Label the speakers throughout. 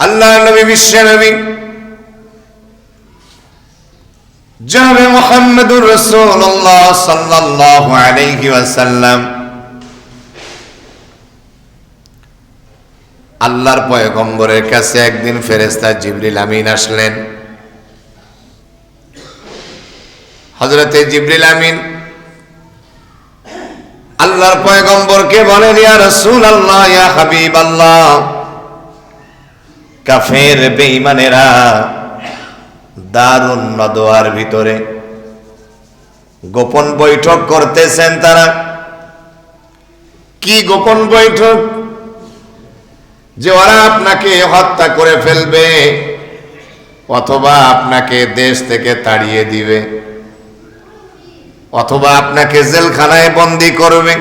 Speaker 1: আল্লাহ নবী বিশ্ব নবী জনাবে মুহাম্মদুর রাসূলুল্লাহ সাল্লাল্লাহু আলাইহি ওয়াসাল্লাম আল্লাহর পয়গম্বরের কাছে একদিন ফেরেশতা জিবরিল আমিন আসলেন। হযরতে জিবরিল আমিন আল্লাহর পয়গম্বরকে বলেন, ইয়া রাসূলুল্লাহ, ইয়া হাবিবাল্লাহ, কাফের বেঈমানেরা দারুন নদওয়ার ভিতরে গোপন বৈঠক করতেছেন। তারা কি গোপন বৈঠক? যে ওরা আপনাকে হত্যা করে ফেলবে অথবা আপনাকে দেশ থেকে তাড়িয়ে দিবে অথবা আপনাকে জেলখানায় বন্দী করবে,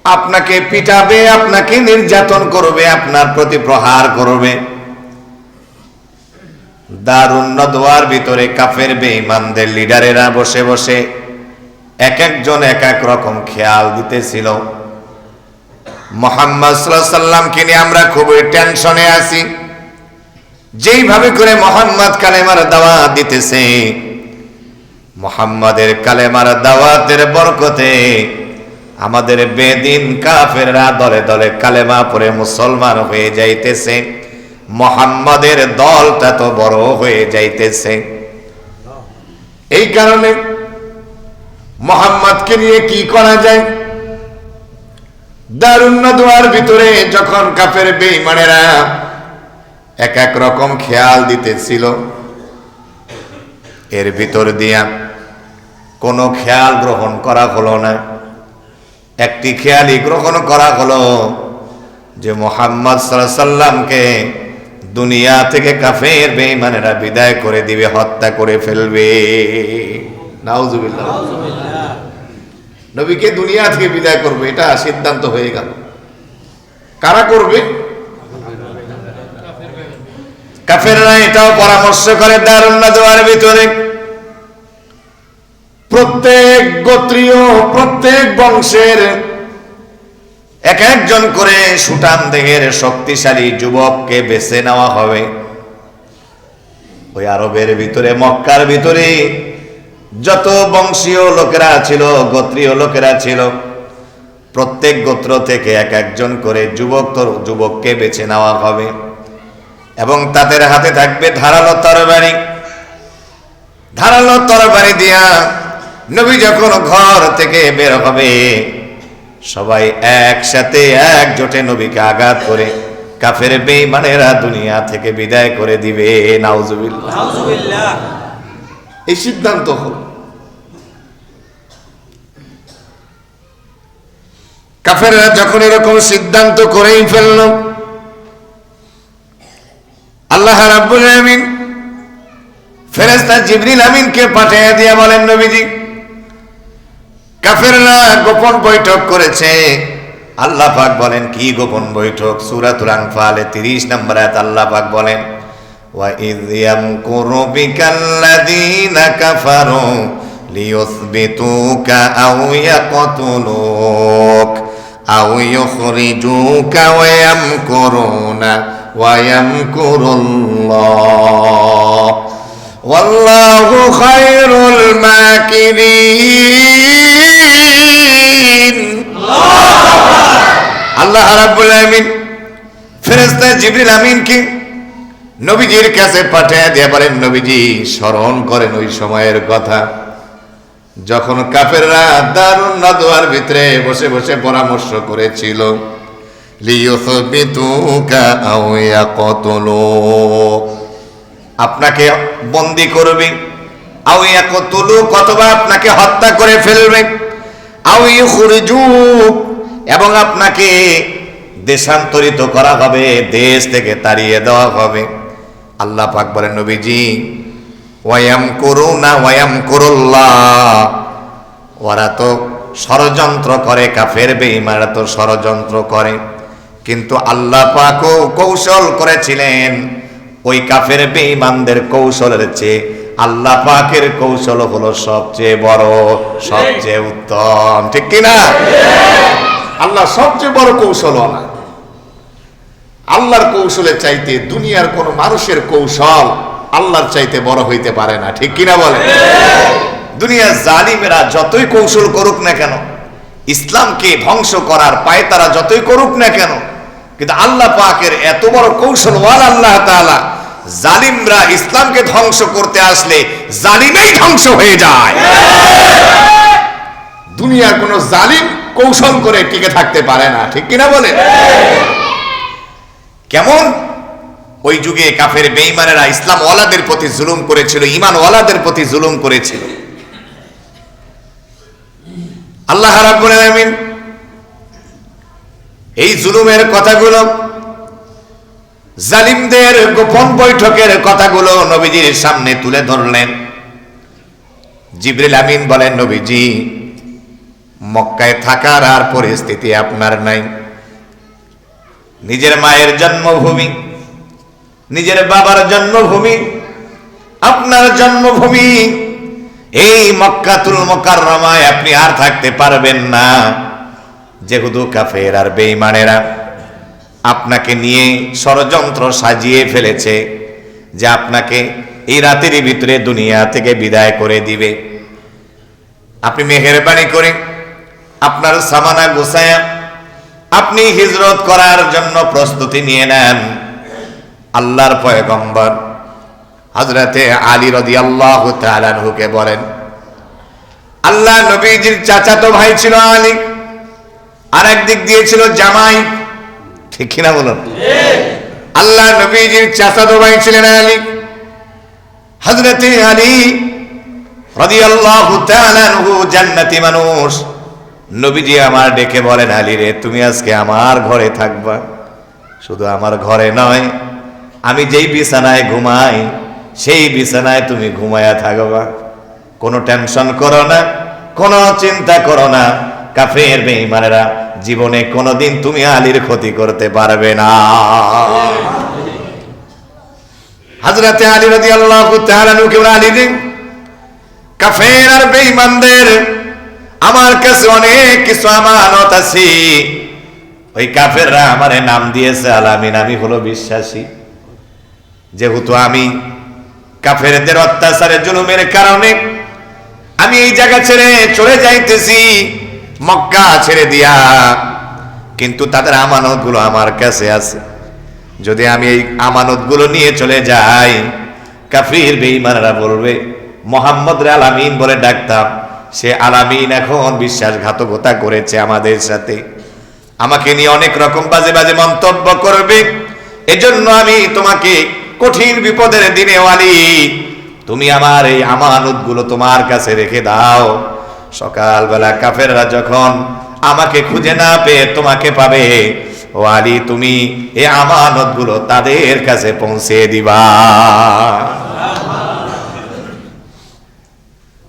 Speaker 1: আপনাকে পিটাবে, আপনাকে নির্যাতন করবে, আপনার প্রতি প্রহার করবে। দারুন নদওয়ার ভিতরে কাফের বেঈমানদের লিডারেরা বসে বসে এক একজন এক এক রকম খেয়াল দিতেছিল। মুহাম্মদ সাল্লাল্লাহু আলাইহি সাল্লামকে নিয়ে আমরা খুবই টেনশনে আছি। যেইভাবে করে মুহাম্মদ কালেমার দাওয়াত দিতেছে, মুহাম্মাদের কালেমার দাওয়াতের বরকতে আমাদের বেদিন কাফেররা দলে দলে কালেমা পড়ে মুসলমান হয়ে যাইতেছে, মুহাম্মাদের দলটা তো বড় হয়ে যাইতেছে। এই কারণে মুহাম্মাদকে নিয়ে কি করা যায়? দারুন নদওয়ার ভিতরে যখন কাফের বেঈমানেরা এক এক রকম খেয়াল দিতেছিল, এর ভিতর দিয়া কোনো খেয়াল গ্রহণ করা হলো না। একটি খেয়ালই গ্রহণ করা হলো যে মুহাম্মদ সাল্লাল্লাহু আলাইহি সাল্লামকে দুনিয়া থেকে কাফের বেঈমানেরা বিদায় করে দিবে, হত্যা করে ফেলবে। নাউজুবিল্লাহ। নবীকে দুনিয়া থেকে বিদায় করবে, এটা সিদ্ধান্ত হয়ে গেল। কারা করবে? কাফেররা এটাও পরামর্শ করে দারুন নদওয়ার ভিতরে প্রত্যেক গোত্রীয় প্রত্যেক বংশের এক একজন করে সুঠাম দেহের শক্তিশালী যুবককে বেছে নেওয়া হবে। ওই আরবের ভিতরে, মক্কার ভিতরে যত বংশীয় লোকেরা ছিল, গোত্রীয় লোকেরা ছিল, প্রত্যেক গোত্র থেকে এক একজন করে যুবককে বেছে নেওয়া হবে এবং তাদের হাতে থাকবে ধারালো তরবারি। ধারালো তরবারি দিয়া নবী যখন ঘর থেকে বের হবে, সবাই একসাথে একজোটে নবীকে আঘাত করে কাফের বেঈমানেরা দুনিয়া থেকে বিদায় করে দিবে। নাউজুবিল্লাহ। এই সিদ্ধান্ত হল। কাফেররা যখন এরকম সিদ্ধান্ত করেই ফেলল, আল্লাহ রাব্বুল আমিন ফেরেশতা জিবরিল আমিনকে পাঠিয়ে দিয়ে বলেন, নবীজি, কাফেররা গোপন বৈঠক করেছে। আল্লাহ পাক বলেন, কি গোপন বৈঠক? সূরাতুল আনফালে 30 নম্বর আয়াত আল্লাহ পাক বলেন, ওয়া ইয ইয়ামকুরু বিকাল্লাযীনা কাফারু লিয়ুসবিতুকা আও ইয়াকতুলুক আও ইউখরিজুকা ওয়া ইয়ামকুরুনা ওয়া ইয়ামকুরুল্লাহ ওয়াল্লাহু খায়রুল মাকিরিন। আল্লাহ রাব্বুল আমিন ফেরেশতা জিবরিল আমিনকে নবীজির কাছে পাঠিয়ে দিয়ে বলেন, নবীজি, স্মরণ করেন ওই সময়ের কথা যখন কাফেররা দারুন নদওয়ার ভিতরে বসে বসে পরামর্শ করেছিল, লিয়ুসবিতুকা আও ইয়াকতুলুক, আপনাকে বন্দী করবে, আও ইয়াকতুলুক, অথবা আপনাকে হত্যা করে ফেলবে, আও ইউখরিজুক, এবং আপনাকে দেশান্তরিত করা হবে, দেশ থেকে তাড়িয়ে দেওয়া হবে। আল্লাহ পাক বলেন, নবীজি, ওয়ায়ামকুরুনা ওয়ায়ামকুরুল্লাহ, ওরা তো ষড়যন্ত্র করে, কাফের বেঈমানরা তো ষড়যন্ত্র করে, কিন্তু আল্লাহ পাকও কৌশল করেছিলেন। ওই কাফের বেঈমানদের কৌশলের চেয়ে আল্লাহ পাকের কৌশল হলো সবচেয়ে বড়, সবচেয়ে উত্তম। ঠিক কিনা? আল্লাহ সবচেয়ে বড় কৌশল না। আল্লাহর কৌশলের চাইতে দুনিয়ার কোন মানুষের কৌশল আল্লাহর চাইতে বড় হইতে পারে না, ঠিক কিনা বলে? দুনিয়ার জালিমেরা যতই কৌশল করুক না কেন, ইসলামকে ধ্বংস করার পায় তারা যতই করুক না কেন, কিন্তু আল্লাহ পাকের এত বড় কৌশলওয়ালা আল্লাহ তাআলা, জালিমরা ইসলামকে ধ্বংস করতে আসলে জালিমেই ধ্বংস হয়ে যায়। দুনিয়ার কোন জালিম কৌশল করে টিকে থাকতে পারে না, ঠিক কিনা বলে? কেমন ওই যুগে কাফের বেঈমানেরা ইসলাম ওয়ালাদের প্রতি জুলুম করেছিল, ঈমান ওয়ালাদের প্রতি জুলুম করেছিল। আল্লাহ রাব্বুল আলামিন এই জুলুমের কথাগুলো, জালিমদের গোপন বৈঠকের কথাগুলো নবীজির সামনে তুলে ধরলেন। জিবরিল আমিন বলেন, নবীজি, মক্কায় থাকার আর পরিস্থিতি আপনার নাই। নিজের মায়ের জন্মভূমি, নিজের বাবার জন্মভূমি, আপনার জন্মভূমি এই মক্কাতুল মুকাররমায় আপনি আর থাকতে পারবেন না। যেহেতু কাফের আর বেঈমানেরা আপনাকে নিয়ে ষড়যন্ত্র সাজিয়ে ফেলেছে যে আপনাকে এই রাতের ভিতরে দুনিয়া থেকে বিদায় করে দিবে, আপনি মেহেরবানি করে আপনার সামানা গোছায়া আপনি হিজরত করার জন্য প্রস্তুতি নিয়ে নেন। আল্লাহর পয়গম্বর হযরতে আলী রাদিয়াল্লাহু তাআলা আনহুকে বলেন, আল্লাহ নবীজির চাচাতো ভাই ছিল আলী, আর একদিক দিয়ে ছিল জামাই, ঠিক কিনা বলুন? আল্লাহ নবীজির চাচাতো ভাই ছিলেন আলী। হযরতে আলী রাদিয়াল্লাহু তাআলা আনহু জান্নাতি মানুষ। নবীজি আমার ডেকে বলেন, আলী রে, তুমি আজকে আমার ঘরে থাকবা। শুধু আমার ঘরে নয়, আমি যেই বিছানায় ঘুমাই সেই বিছানায় তুমি ঘুমায়া থাকবা। কোনো টেনশন করো না, কোনো চিন্তা করো না। কাফের বেঈমানেরা জীবনে কোনোদিন তুমি আলীর ক্ষতি করতে পারবে না। হযরতে আলী রাদিয়াল্লাহু তাআলা আনহু কেবল আলী দিন, কাফের আর বেঈমানদের আমার কাছে অনেক কিছু আমানত আছে। ওই কাফেররা আমারে নাম দিয়েছে আলামিন, আমি হলো বিশ্বাসী। যেহেতু আমি কাফেরদের অত্যাচারে জুলুমের কারণে আমি এই জায়গা ছেড়ে চলে যাইতেছি, মক্কা ছেড়ে দিয়া, কিন্তু তাদের আমানতগুলো আমার কাছে আছে। যদি আমি এই আমানতগুলো নিয়ে চলে যাই, কাফির বেঈমানরা বলবে মুহাম্মদ রে আলামিন বলে ডাকতাম, সে আলামিন এখন বিশ্বাসঘাতকতা করেছে আমাদের সাথে, আমাকে নিয়ে অনেক রকম বাজে বাজে মন্তব্য করবে। এজন্য আমি তোমাকে কঠিন বিপদের দিনে ওয়ালি, তুমি আমার এই আমানতগুলো তোমার কাছে রেখে দাও। সকালবেলা কাফেররা যখন আমাকে খুঁজে না পেয়ে তোমাকে পাবে, ওয়ালি তুমি এই আমানতগুলো তাদের কাছে পৌঁছে দিবা।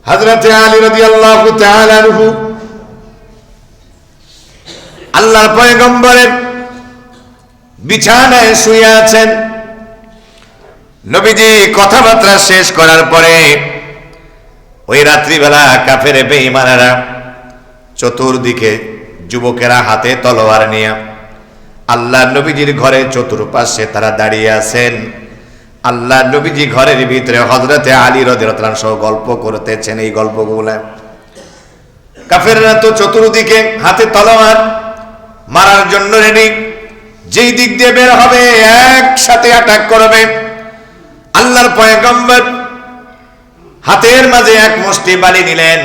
Speaker 1: হযরতে আলী রাদিয়াল্লাহু তাআলা আনহু আল্লাহর পয়গম্বরের বিছানায় শুয়ে আছেন। নবীজি কথাবার্তা শেষ করার পরে ওই রাত্রিবেলা কাফের বেঈমানেরা চতুর্দিকে যুবকেরা হাতে তলোয়ার নিয়ে আল্লাহ নবীজির ঘরে চতুর্পাশে তারা দাঁড়িয়ে আছেন। আল্লাহ নবীজি ঘরের ভিতরে হযরতে আলী রাদিয়াল্লাহু আনহু সহ গল্প করতেছেন। এই গল্পগুলা কাফেররা তো চতুর্দিকে হাতে তলোয়ার মারার জন্য রেডি, যেই দিক দিয়ে বের হবে একসাথে অ্যাটাক করবে। আল্লাহর পয়গম্বর হাতের মাঝে এক মুষ্টি বালি নিলেন,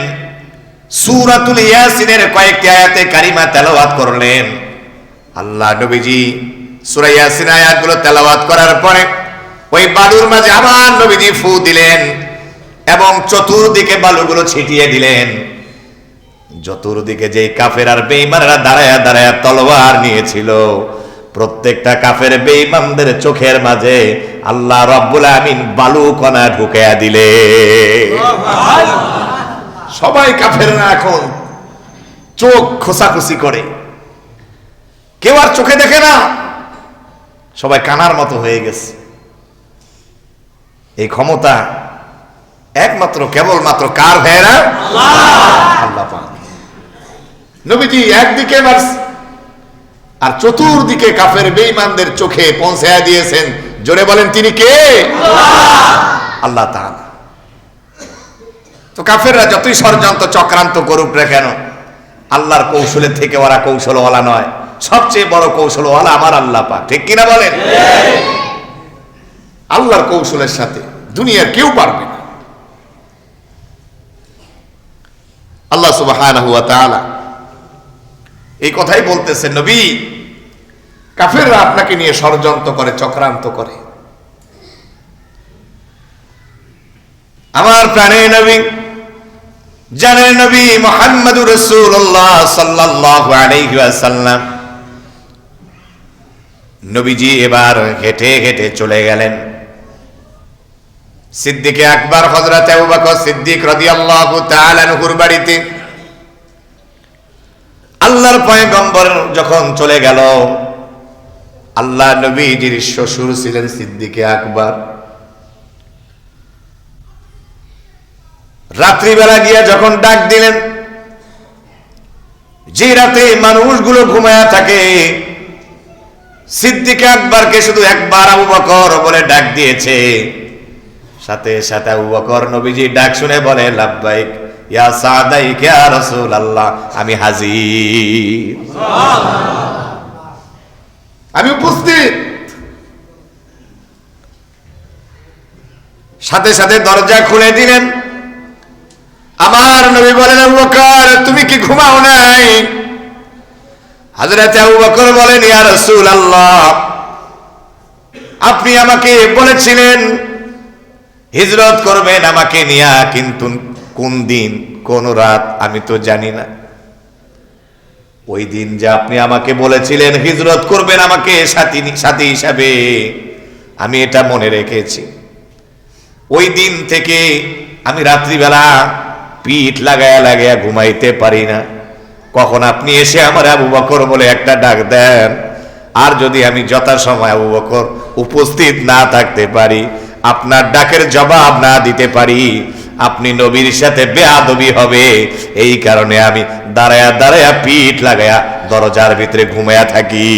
Speaker 1: সূরাতুল ইয়াসিনের কয়েকটি আয়াতে কারিমা তেলাওয়াত করলেন। আল্লাহ নবীজি সূরা ইয়াসিন আয়াতগুলো তেলাওয়াত করার পরে ওই বালুর মাঝে আবার নবীজি ফু দিলেন এবং চতুর্দিকে বালুগুলো ছিটিয়ে দিলেন। চতুর্দিকে যেই কাফের আর বেঈমানরা দাঁড়ায়া দাঁড়ায়া তলোয়ার নিয়েছিল, প্রত্যেকটা কাফের বেঈমানদের চোখের মাঝে আল্লাহ রাব্বুল আমিন বালু কণা ঢুকায়া দিলে। সবাই কাফেররা এখন চোখ খোসাখুসি করে, কেউ আর চোখে দেখে না, সবাই কানার মতো হয়ে গেছে। এই ক্ষমতা একমাত্র কেবলমাত্র কার ভাইরা? আল্লাহ পাক। নবীজি একদিকে আর চতুর্দিকে কাফের বেঈমানদের চোখে পৌঁছায়া দিয়েছেন। জোরে বলেন তিনি কে? আল্লাহ তাআলা। তো কাফেররা যতই ষড়যন্ত্র চক্রান্ত করুক না কেন, আল্লাহর কৌশলের থেকে ওরা কৌশলওয়ালা নয়। সবচেয়ে বড় কৌশলওয়ালা আমার আল্লাহ পাক, ঠিক কিনা বলেন? আল্লাহর কৌশলের সাথে দুনিয়ার কেউ পারবে না। আল্লাহ সুবহানাহু ওয়া তাআলা এই কথাই বলতেছেন, নবী, কাফেররা আপনাকে নিয়ে ষড়যন্ত্র করে, চক্রান্ত করে। আমার প্রাণের নবী, জানের নবী মুহাম্মদুর রাসূলুল্লাহ সাল্লাল্লাহু আলাইহি ওয়াসাল্লাম, নবীজি এবার হেঁটে হেঁটে চলে গেলেন সিদ্দিকে আকবর হযরত আবু বকর সিদ্দিক রাদিয়াল্লাহু তাআলা আনহুর বাড়িতে। আল্লাহর পয়গম্বর যখন চলে গেল, আল্লাহ নবীজির শ্বশুর ছিলেন সিদ্দিকে আকবর। রাত্রিবেলা গিয়া যখন ডাক দিলেন, যে রাতে মানুষগুলো ঘুমায়া থাকে, সিদ্দিক আকবরকে শুধু একবার আবু বকর বলে ডাক দিয়েছে। সাথে সাথে আবু বকর নবীজি ডাক শুনে বলে, লাব্বাইক ইয়া সাদাইক ইয়া রাসূলুল্লাহ, আমি হাজির, আমি উপস্থিত। সাথে সাথে দরজা খুলে দিলেন। আমার নবী বলেন, আবু বকর তুমি কি ঘুমাও নাই? হযরত আবু বকর বলেন, ইয়া রাসূলুল্লাহ, আপনি আমাকে বলেছিলেন হিজরত করবেন আমাকে নিয়া, কিন্তু কোন দিন কোন রাত আমি তো জানি না। ওই দিন যে আপনি আমাকে বলেছিলেন হিজরত করবেন আমাকে সাথী হিসাবে, আমি এটা মনে রেখেছি। ওই দিন থেকে আমি রাত্রিবেলা পিঠ লাগায়া লাগায়া ঘুমাইতে পারি না। কখন আপনি এসে আমার আবু বকর বলে একটা ডাক দেন, আর যদি আমি যথাসময় আবু বকর উপস্থিত না থাকতে পারি, আপনার ডাকের জবাব না দিতে পারি, আপনি নবীর সাথে বেয়াদবি হবে। এই কারণে আমি দাঁড়ায়া দাঁড়ায়া পিঠ লাগায়া দরজার ভিতরে ঘুমায়া থাকি।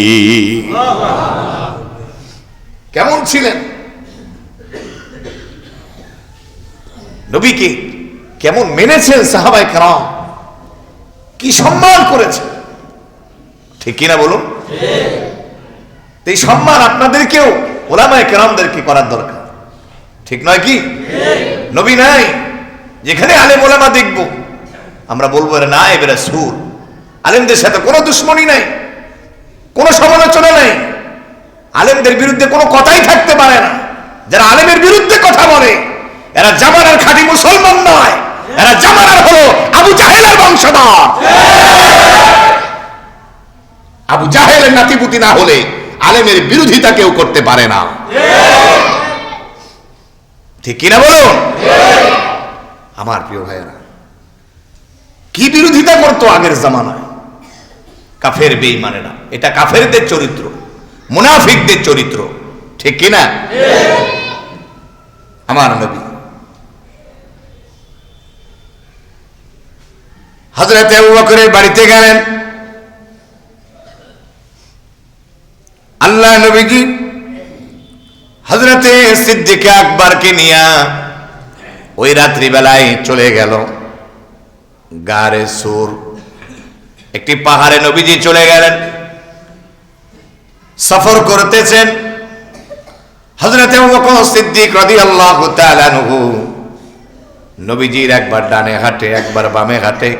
Speaker 1: কেমন ছিলেন নবীকে, কেমন মেনেছেন সাহাবায়ে কেরাম, কি সম্মান করেছে, ঠিক কিনা বলুন? এই সম্মান আপনাদেরকেও ওলামায়ে কেরামদেরকে করার দরকার, ঠিক নয় কি? নবী নাই, যেখানে আলেম ওলামা দেখব আমরা বলবো এরা নায়েব রাসূল। আলেমদের সাথে কোনো দুশ্মনী নাই, কোনো সমালোচনা নাই, আলেমদের বিরুদ্ধে কোনো কথাই থাকতে পারে না। যারা আলেমের বিরুদ্ধে কথা বলে এরা জামানার খাঁটি মুসলমান নয়, এরা জামানার হলো আবু জাহেলের বংশধর। আবু জাহেলের নাতিপুতি না হলে আলেমের বিরোধিতা কেউ করতে পারে না, ঠিক কিনা বলুন? আমার প্রিয় ভাইয়েরা, কি বিরোধিতা করতো আগের জামানায় কাফের বেঈমানেরা। এটা কাফেরদের চরিত্র, মুনাফিকদের চরিত্র, ঠিক কিনা? আমার নবী হযরত আবু বকরের বাড়িতে গেলেন। আল্লাহ নবীজি হযরতে সিদ্দিক আকবরকে নিয়ে ওই রাত্রিবেলায় চলে গেল গারে সুর, একটি পাহাড়ে নবীজি চলে গেলেন। সফর করতেছেন হযরত আবু বকর সিদ্দিক রাদিয়াল্লাহু তাআলা আনহু। নবীজির একবার ডানে হাঁটে, একবার বামে হাঁটে,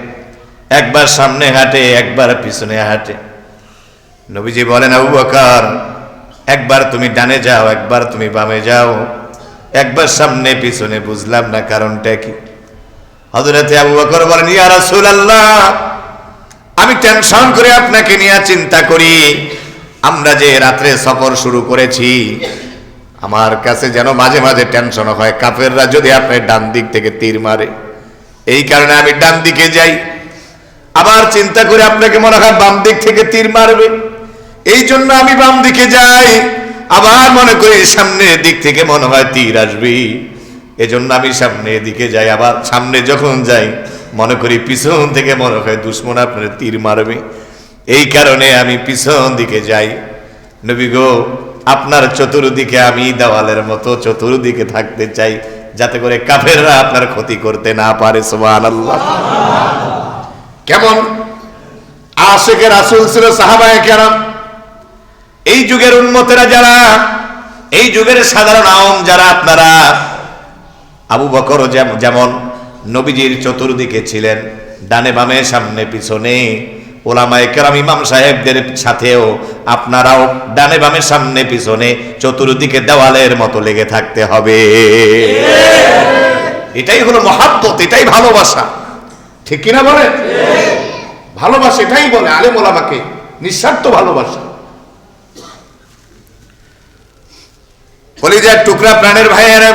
Speaker 1: একবার সামনে হাঁটে, একবার পিছনে হাঁটে। নবীজি বলেন, আবু বকর একবার তুমি ডানে যাও, একবার তুমি বামে যাও, একবার সামনে পিছনে, বুঝলাম না কারণটা কি? হযরতে আবু বকর বলেন, ইয়া রাসূলুল্লাহ, আমি টেনশন করে আপনাকে নিয়ে চিন্তা করি। আমরা যে রাত্রে সফর শুরু করেছি, আমার কাছে যেন মাঝে মাঝে টেনশন হয় কাফেররা যদি আপনার ডান দিক থেকে তীর মারে। এই কারণে আমি ডান দিকে যাই, আবার চিন্তা করে আপনাকে মনে হয় বাম দিক থেকে তীর মারবে, এই জন্য আমি বাম দিকে যাই। আবার মনে করি সামনের দিক থেকে মনে হয় তীর আসবে, এজন্য আমি সামনের দিকে যাই। আবার সামনে যখন যাই মনে করি পিছন থেকে মনে হয় দুশমন আপনার তীর মারবে। এই কারণে আমি পিছন দিকে যাই। নবী গো, আপনার চতুর্দিকে আমি দেওয়ালের মতো চতুর্দিকে থাকতে চাই, যাতে করে কাফেররা আপনার ক্ষতি করতে না পারে। সুবহানাল্লাহ। কেমন আশিকে রাসূল ছিল সাহাবায়ে কেরাম। এই যুগের উম্মতেরা যারা, এই যুগের সাধারণ আওয়াম যারা, আপনারা আবু বকর যেমন নবীজির চতুর্দিকে ছিলেন, ডানে বামে সামনে পিছনে, ওলামায়ে কেরাম ইমাম সাহেবদের সাথেও আপনারাও ডানে বামে সামনে পিছনে চতুর্দিকে দেওয়ালের মতো লেগে থাকতে হবে। এটাই হলো মহাব্বত, এটাই ভালোবাসা। ঠিক কিনা বলে? ভালোবাসা এটাই বলে আলেম ওলামাকে, নিঃস্বার্থ ভালোবাসা। কলিজার টুকরা প্রাণের ভাইয়েরা,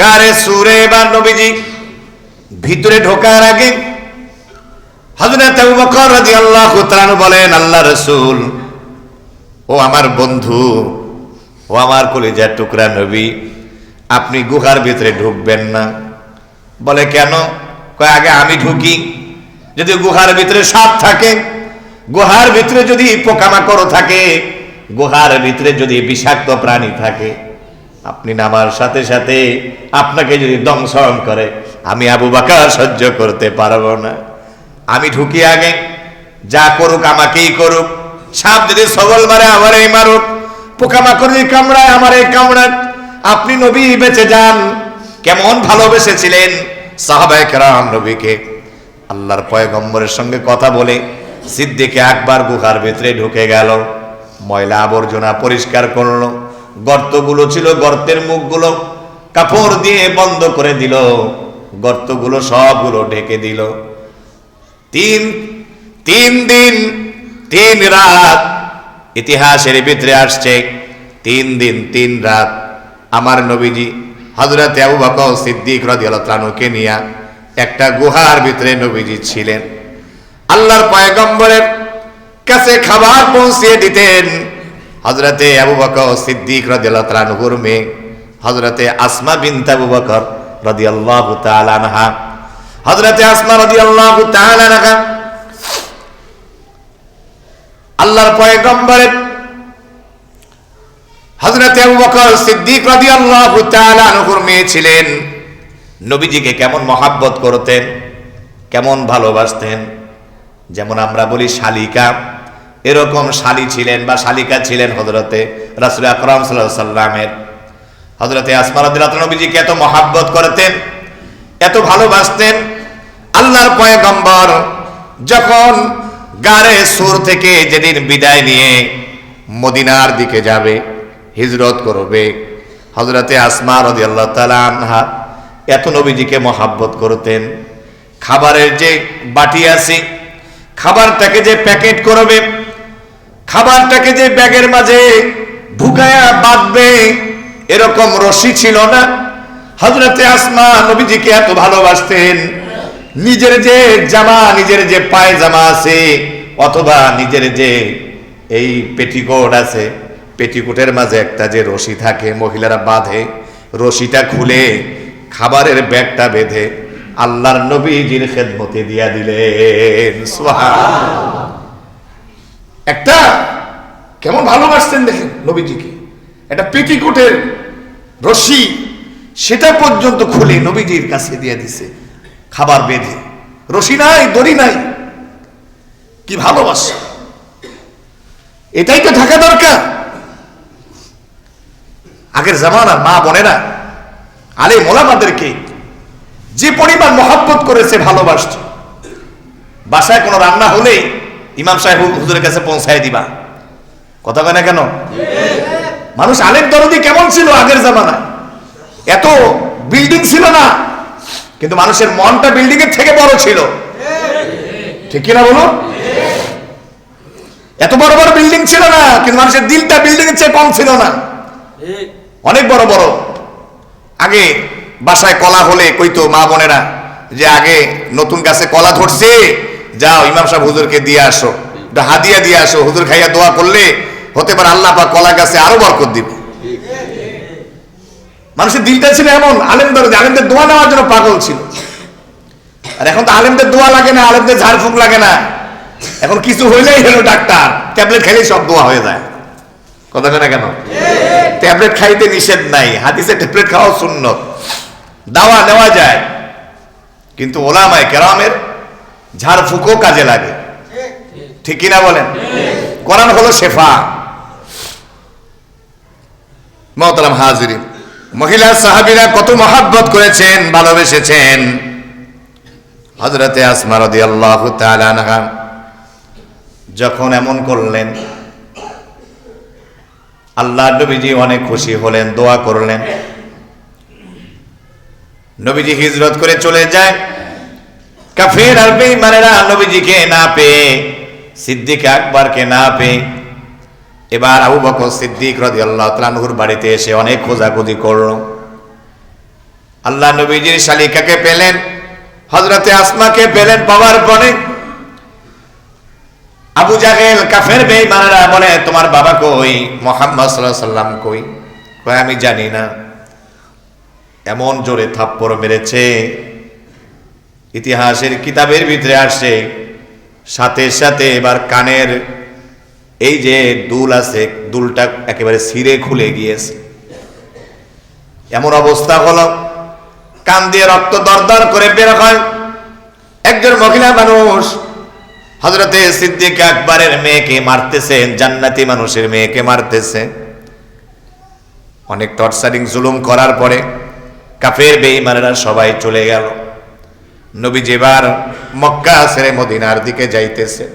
Speaker 1: গারে সুরে বা নবীজি ভিতরে ঢোকার আগে হযরত আবু বকর রাদিয়াল্লাহু তাআলা বলেন, আল্লাহ রাসূল, ও আমার বন্ধু, ও আমার কলিজার টুকরা নবী, আপনি গুহার ভিতরে ঢুকবেন না। বলে কেন? কয় আগে আমি ঢুকি। যদি গুহার ভিতরে সাপ থাকে, গুহার ভিতরে যদি পোকামাকড় থাকে, গুহার ভিতরে যদি বিষাক্ত প্রাণী থাকে, আপনি নামার সাথে সাথে আপনাকে যদি দংশন করে, আমি আবু বকর সহ্য করতে পারবো না। আমি ঢুকি আগে, যা করুক আমাকেই করুক। সাপ যদি ছগল মারে আমারই মারুক, পোকামাকড় যদি কামড়ায় আমারই কামড়াক, আপনি নবী বেঁচে যান। কেমন ভালোবেসেছিলেন সাহাবায়ে কেরাম নবীকে। আল্লাহর পয়গম্বরের সঙ্গে কথা বলে সিদ্দিকে আকবর গুহার ভিতরে ঢুকে গেল, ময়লা আবর্জনা পরিষ্কার করলো, গর্তগুলো ছিল গর্তের মুখগুলো কাপড় দিয়ে বন্ধ করে দিল, গর্তগুলো সবগুলো ঢেকে দিল। তিন দিন 3 রাত ইতিহাসের ভিতরে আসছে, 3 দিন 3 রাত আমার নবীজি হযরত আবু বকর সিদ্দিক রাদিয়াল্লাহু তাআলাকে নিয়ে একটা গুহার ভিতরে নবীজি ছিলেন। আল্লাহর পয়গম্বরের কাছে খাবার পৌঁছিয়ে দিতেন হযরত আবু বকর সিদ্দিক রাদিয়াল্লাহু তাআলার মেয়ে হযরত আসমা বিনত আবু বকর রাদিয়াল্লাহু তাআলা আনহা। হযরত আসমা রাদিয়াল্লাহু তাআলা আনহা আল্লাহর পয়গম্বরের হযরত আবু বকর সিদ্দিক রাদিয়াল্লাহু তাআলা আনহুর মেয়ে ছিলেন। নবীজিকে কেমন মহাব্বত করতেন, কেমন ভালোবাসতেন। যেমন আমরা বলি শালিকা, এরকম শালি ছিলেন বা শালিকা ছিলেন হযরতে রাসূল আকরাম সাল্লাল্লাহু আলাইহি সাল্লামের। হযরতে আসমা রাদিয়াল্লাহু তাআলা নবীজিকে এত মহাব্বত করতেন, এত ভালোবাসতেন। আল্লাহর পয়গম্বর যখন গারে সুর থেকে যেদিন বিদায় নিয়ে মদিনার দিকে যাবে, হিজরত করবে, হযরতে আসমা রাদিয়াল্লাহু তাআলা আনহা এত নবীজিকে মহাব্বত করতেন। খাবারের যে বাটি আছে, খাবারটাকে যে প্যাকেট করবে, খাবারটাকে যে ব্যাগের মাঝে ঢুকায়া বাঁধবে, এরকম রশি ছিল না। হযরতে আসমা নবীজিকে এত ভালোবাসতেন, নিজের যে জামা, নিজের যে পায়জামা আছে অথবা নিজের যে এই পেটিকোট আছে, পেটিকোটের মাঝে একটা যে রশি থাকে মহিলারা বাঁধে, রশিটা খুলে খাবারের ব্যাগটা বেঁধে আল্লাহর নবীজির খেদমতে দিয়া দিলেন। সুবহানাল্লাহ। একটা কেমন ভালোবাসতেন দেখেন নবীজিকে। একটা পেটিকোটের রশি সেটা পর্যন্ত খুলে নবীজির কাছে দিয়ে দিছে, খাবার বেঁধে। রশি নাই, দড়ি নাই, কি ভালোবাসা! এটাই তো থাকা দরকার। আগের জামানার মা বোনেরা আলেম ওলামাদেরকে যে পরিমাণ মহব্বত করেছে, ভালোবাসছে। বাসায় কোনো রান্না হলে ইমাম সাহেব হুজুরের কাছে পৌঁছায় দিবা, কথা কয় না কেন? মানুষ আলেম দরদি কেমন ছিল আগের জামানায়? এত বিল্ডিং ছিল না, কিন্তু মানুষের মনটা বিল্ডিং এর থেকে বড় ছিল। ঠিক কিনা বলুন? এত বড় বড় বিল্ডিং ছিল না, কিন্তু মানুষের দিলটা বিল্ডিং এর চেয়ে কম ছিল না, অনেক বড় বড়। আগে বাসায় কলা হলে কইতো মা বোনেরা যে আগে নতুন গাছে কলা ধরছে, যাও ইমাম সাহেব হুজুরকে দিয়ে আসো, হাদিয়া দিয়ে আসো, হুজুর খাইয়া দোয়া করলে হতে পারে আল্লাহ পাক কলা গাছে আরো বরকত দিবে। মানুষের দিলটা ছিল এমন, আলেমদের দোয়া নেওয়ার জন্য পাগল ছিল। আর এখন তো আলেমদের দোয়া লাগে না, আলেমদের ঝাড়ফুঁক লাগে না, এখন কিছু হইলেই হলো ডাক্তার, ট্যাবলেট খাইলেই সব দোয়া হয়ে যায়। কথা না কেন? ট্যাবলেট খাইতে নিষেধ নাই, হাদিসে ট্যাবলেট খাওয়া সুন্নত, দাওয়া নেওয়া যায়, কিন্তু ওলামায়ে কেরামের ঝাড়ফুঁকও কাজে লাগে। ঠিক কিনা বলেন? কোরআন হলো শেফা। মুহতারাম হাজিরিন, মহিলা সাহাবীরা কত মহব্বত করেছেন, ভালোবেসেছেন। হযরতে আসমা রাদিয়াল্লাহু তাআলা আনহা যখন এমন করলেন, আল্লাহ নবীজি অনেক খুশি হলেন, দোয়া করলেন। নবীজি হিজরত করে চলে যায়। কাফের আর বেঈমানেরা নবীজিকে না পেয়ে, সিদ্দিক আকবরকে না পেয়ে এবার আবু বকর সিদ্দিক রাদিয়াল্লাহু তাআলা আনহুর বাড়িতে এসে অনেক খোঁজাখুঁজি করল। আল্লাহ নবীজির শালিকাকে পেলেন, হযরতে আসমাকে পেলেন। পাওয়ার পরে আবু জাহেল কাফের বেঈমানেরা বলে, তোমার বাবা কই, মুহাম্মদ সাল্লাল্লাহু আলাইহি সাল্লাম কই? কয় আমি জানি না। এমন জোরে থাপ্পড় মেরেছে, ইতিহাসের কিতাবের ভিতরে আসে, সাথে সাথে এবার কানের এই যে দুল আছে, দুলটা একেবারে ছিঁড়ে খুলে গিয়েছে। এমন অবস্থা হলো, কান দিয়ে রক্ত দরদর করে বের হয়। একজন মহিলা মানুষ হযরতে সিদ্দিক আকবরের মেয়েকে মারতেছেন, জান্নাতি মানুষের মেয়েকে মারতেছে। অনেক টর্চারিং জুলুম করার পরে কাফের বেঈমানেরা সবাই চলে গেল। নবীজি এবার মক্কা ছেড়ে মদিনার দিকে যাইতেছে।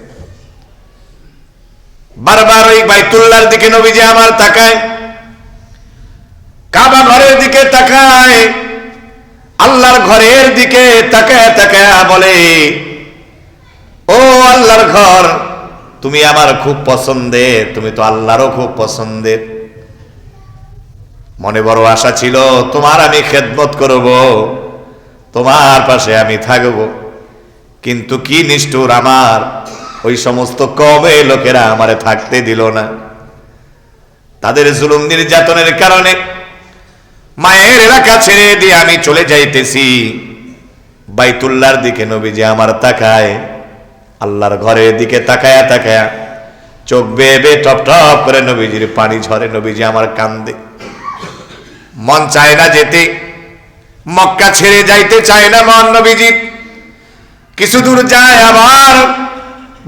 Speaker 1: বারবার ওই বাইতুল্লাহর দিকে নবীজি আমার তাকায়, কাবা ঘরের দিকে তাকায়, আল্লাহর ঘরের দিকে তাকায় তাকায় বলে, ও আল্লাহর ঘর, তুমি আমার খুব পছন্দের, তুমি তো আল্লাহরও খুব পছন্দের। মনে বড় আশা ছিল তোমার আমি খেদমত করব, তোমার পাশে আমি থাকব। কিন্তু কি নিষ্ঠুর আমার ওই সমস্ত কওমে লোকেরা আমারে থাকতে দিল না। তাদের জুলুম নির্যাতনের কারণে মায়ের এলাকা ছেড়ে দিয়ে আমি চলে যাইতেছি। বাইতুল্লাহর দিকে নবীজি আমার তাকায়, আল্লাহর ঘরের দিকে তাকায়া তাকায়া চোখ বেয়ে বেয়ে টপ টপ করে নবীজির পানি ঝরে। নবীজি আমার কান্দে, মন চায় না যেতে, মক্কা ছেড়ে যাইতে চায় না মন। নবীজি কিছু দূর যায়, আবার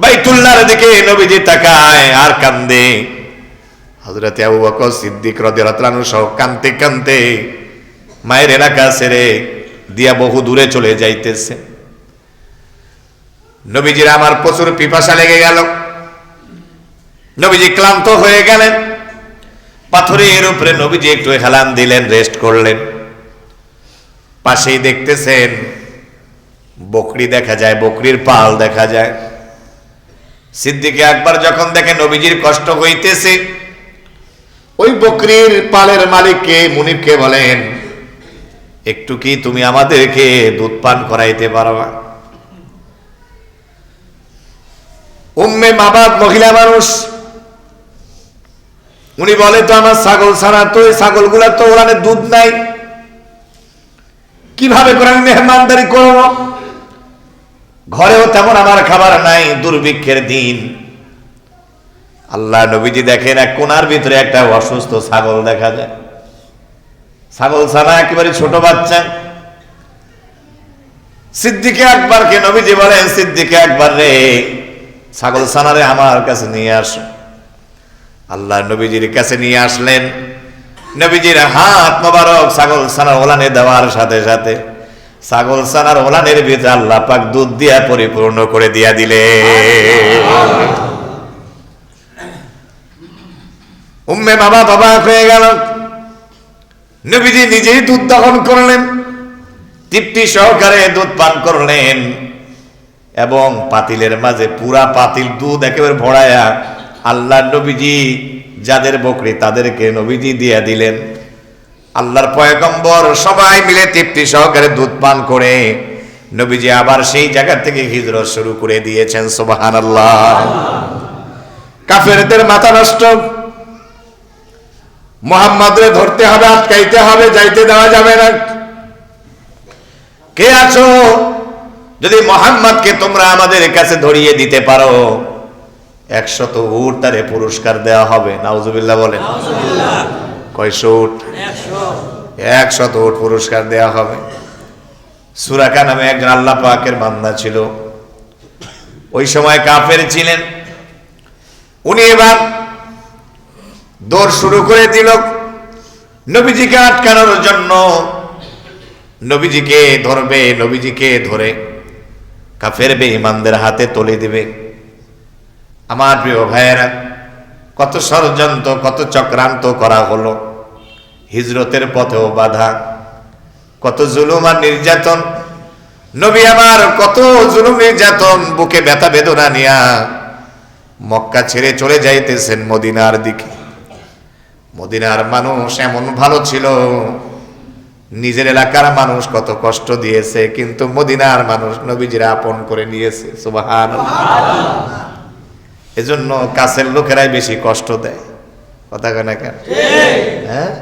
Speaker 1: বাইতুল্লাহর দিকে নবীজি তাকায় আর কান্দে। হযরতে আবু বকর সিদ্দিক রাদিয়াল্লাহু তাআলা আনহু সহ কাঁদতে কাঁদতে মায়ের এলাকা ছেড়ে দিয়া বহু দূরে চলে যাইতেছে। নবীজির আমার প্রচুর পিপাসা লেগে গেল। নবীজি ক্লান্ত হয়ে গেলেন। পাথরের উপরে নবীজি একটু হেলান দিলেন, রেস্ট করলেন। পাশেই দেখতেছেন বকরি দেখা যায়, বকরির পাল দেখা যায়। সিদ্দিক আকবর যখন দেখে নবীজির কষ্ট হইতেছে, ওই বকরির পালের মালিককে মুনিবকে বলেন, একটু কি তুমি আমাদেরকে দুধ পান করাইতে পারবা? উম্মে মাবাদ মহিলা মানুষ, উনি বলে, তো আমার ছাগল ছাড়া তো এই ছাগলগুলা তো ওখানে দুধ নাই, কিভাবে করে আমি মেহমানদারি করব? ঘরেও তেমন আমার খাবার নাই, দুর্ভিক্ষের দিন। আল্লাহ নবীজি দেখেন এক কোনার ভিতরে একটা অসুস্থ ছাগল দেখা যায়। ছাগল ছানা একেবারে ছোট বাচ্চা। সিদ্দিকে আকবরকে নবীজি বলেন, সিদ্দিকে আকবর রে, ছাগল ছানারে আমার কাছে নিয়ে আস। আল্লাহ নবীজির কাছে নিয়ে আসলেন। নবীজির হাত মোবারক ছাগল ছানার ওলানে দেওয়ার সাথে সাথে ছাগল ছানার ওলানের ভিতরে আল্লাহ পাক দুধ দিয়া পরিপূর্ণ করে দিয়া দিলে। উম্মে বাবা বাবা হয়ে গেল। নবীজি নিজেই দুধ দহন করলেন, তৃপ্তি সহকারে দুধ পান করলেন, এবং পাতিলের মাঝে পুরা পাতিল দুধ একেবারে ভরায়া আল্লাহ নবীজি যাদের বকরি তাদেরকে নবীজি দিয়া দিলেন। আল্লাহর পয়গম্বর সবাই মিলে তৃপ্তি সহকারে দুধ পান করে নবীজি আবার সেই জায়গা থেকে হিজরত শুরু করে দিয়েছেন। সুবহানাল্লাহ। কাফেরদের মাথা নষ্ট, মুহাম্মদরে ধরতে হবে, আটকাইতে হবে, যাইতে দেওয়া যাবে না। কে আছো যদি মুহাম্মদকে তোমরা আমাদের কাছে ধরিয়ে দিতে পারো 100 উট তারে পুরস্কার দেওয়া হবে। নাউজুবিল্লাহ বলেন। কয়শো উট? 100 উট পুরস্কার দেওয়া হবে। সুরাকা নামে একজন আল্লাহ পাকের বান্দা ছিল, ওই সময় কাফের ছিলেন। উনি এবার দৌড় শুরু করে দিল নবীজিকে আটকানোর জন্য। নবীজিকে ধরবে, নবীজিকে ধরে কাফের বেঈমানদের হাতে তুলে দিবে। আমার প্রিয় ভাইয়েরা, কত ষড়যন্ত্র, কত চক্রান্ত করা হলো। হিজরতের পথেও বাধা, কত জুলুম আর নির্যাতন। নবী আমার কত জুলুম নির্যাতন, বুকে ব্যথা বেদনা নিয়া মক্কা ছেড়ে চলে যাইতেছেন মদিনার দিকে। মদিনার মানুষ এমন ভালো ছিল, নিজের এলাকার মানুষ কত কষ্ট দিয়েছে, কিন্তু মদিনার মানুষ নবীজিরা আপন করে নিয়েছে। সুবহানাল্লাহ। এজন্য কাছের লোকেরাই বেশি কষ্ট দেয়। কথা কেন কেন? হ্যাঁ,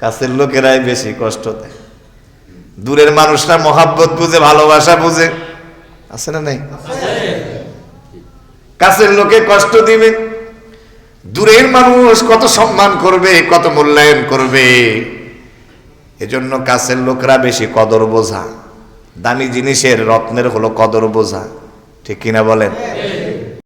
Speaker 1: কাছের লোকেরাই বেশি কষ্ট দেয়। দূরের মানুষরা মহাব্বত বুঝে, ভালোবাসা বুঝে, আছে না নাই? কাছের লোকে কষ্ট দিবে, দূরের মানুষ কত সম্মান করবে, কত মূল্যায়ন করবে। এজন্য কাছের লোকরা বেশি কদর বোঝা। দামি জিনিসের, রত্নের হলো কদর বোঝা। ঠিক কিনা বলেন?